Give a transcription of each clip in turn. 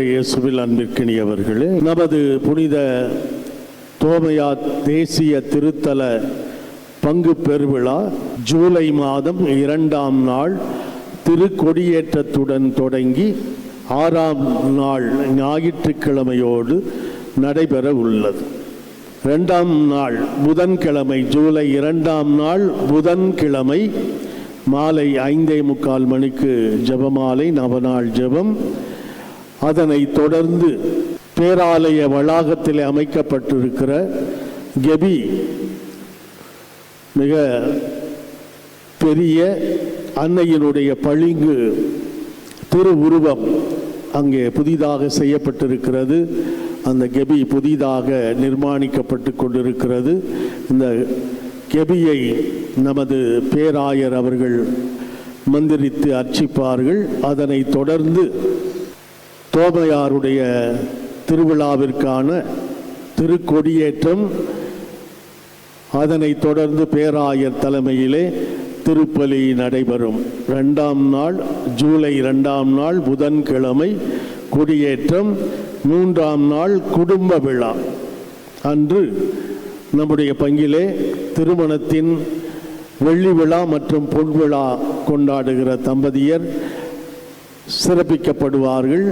இயேசுவில் அன்பிற்கினியவர்களே, நமது புனித தோமையா தேசிய திருத்தல பங்கு பெருவிழா ஜூலை மாதம் 2ஆம் நாள் திருக்கொடியேற்றத்துடன் தொடங்கி 6ஆம் நாள் ஞாயிற்றுக்கிழமையோடு நடைபெற உள்ளது. 2ஆம் நாள் புதன்கிழமை, ஜூலை 2ஆம் நாள் புதன்கிழமை மாலை 5:45 மணிக்கு ஜெபமாலை, நவநாள் ஜெபம். அதனைத் தொடர்ந்து பேராலய வளாகத்தில் அமைக்கப்பட்டிருக்கிற கெபி மிக பெரிய அன்னையினுடைய பளிங்கு திருவுருவம் அங்கே புதிதாக செய்யப்பட்டிருக்கிறது. அந்த கெபி புதிதாக நிர்மாணிக்கப்பட்டு கொண்டிருக்கிறது. இந்த கெபியை நமது பேராயர் அவர்கள் மந்திரித்து அர்ச்சிப்பார்கள். அதனைத் தொடர்ந்து தோமையாருடைய திருவிழாவிற்கான திருக்கொடியேற்றம், அதனைத் தொடர்ந்து பேராயர் தலைமையிலே திருப்பலி நடைபெறும். 2ஆம் நாள் ஜூலை 2ஆம் நாள் புதன்கிழமை கொடியேற்றம். 3ஆம் நாள் குடும்ப விழா அன்று நம்முடைய பங்கிலே திருமணத்தின் வெள்ளி விழா மற்றும் பொன் விழா கொண்டாடுகிற தம்பதியர் சிறப்பிக்கப்படுவார்கள்.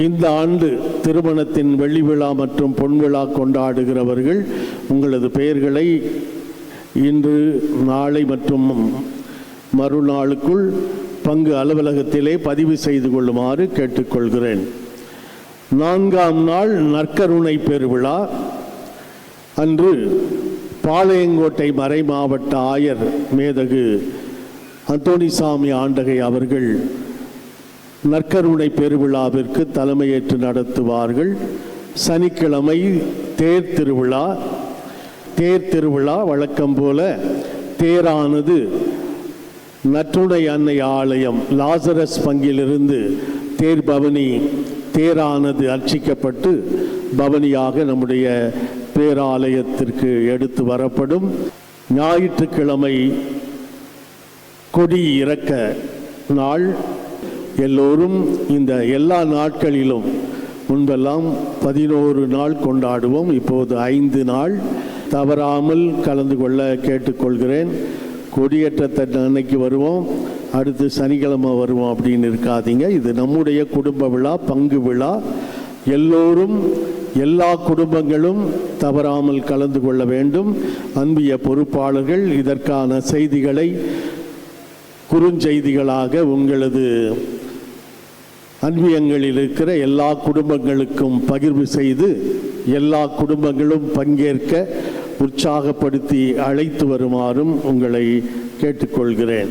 இந்த ஆண்டு திருமணத்தின் வெள்ளி விழா மற்றும் பொன் விழா கொண்டாடுகிறவர்கள் உங்களது பெயர்களை இன்று, நாளை மற்றும் மறுநாளுக்குள் பங்கு அலுவலகத்திலே பதிவு செய்து கொள்ளுமாறு கேட்டுக்கொள்கிறேன். 4ஆம் நாள் நற்கருணை பெருவிழா அன்று பாளையங்கோட்டை மறை மாவட்ட ஆயர் மேதகு அந்தோணிசாமி ஆண்டகை அவர்கள் நற்கருணை பெருவிழாவிற்கு தலைமையேற்று நடத்துவார்கள். சனிக்கிழமை தேர் திருவிழா வழக்கம் போல தேரானது நற்றுணை அன்னை ஆலயம் லாசரஸ் பங்கிலிருந்து தேர் பவனி தேரானது அர்ச்சிக்கப்பட்டு பவனியாக நம்முடைய பேராலயத்திற்கு எடுத்து வரப்படும். ஞாயிற்றுக்கிழமை கொடி இறக்க நாள். எல்லோரும் இந்த எல்லா நாட்களிலும் முன்பெல்லாம் 11 நாள் கொண்டாடுவோம், இப்போது 5 நாள் தவறாமல் கலந்து கொள்ள கேட்டுக்கொள்கிறேன். கொடியேற்றத்தை அன்னைக்கு வருவோம், அடுத்து சனிக்கிழமை வருவோம் அப்படின்னு இருக்காதீங்க. இது நம்முடைய குடும்ப விழா, பங்கு விழா. எல்லோரும், எல்லா குடும்பங்களும் தவறாமல் கலந்து கொள்ள வேண்டும். அன்பிய பொறுப்பாளர்கள் இதற்கான செய்திகளை குறுஞ்செய்திகளாக உங்களது அன்பியங்களில் இருக்கிற எல்லா குடும்பங்களுக்கும் பகிர்வு செய்து எல்லா குடும்பங்களும் பங்கேற்க உற்சாகப்படுத்தி அழைத்து வருமாறும் உங்களை கேட்டுக்கொள்கிறேன்.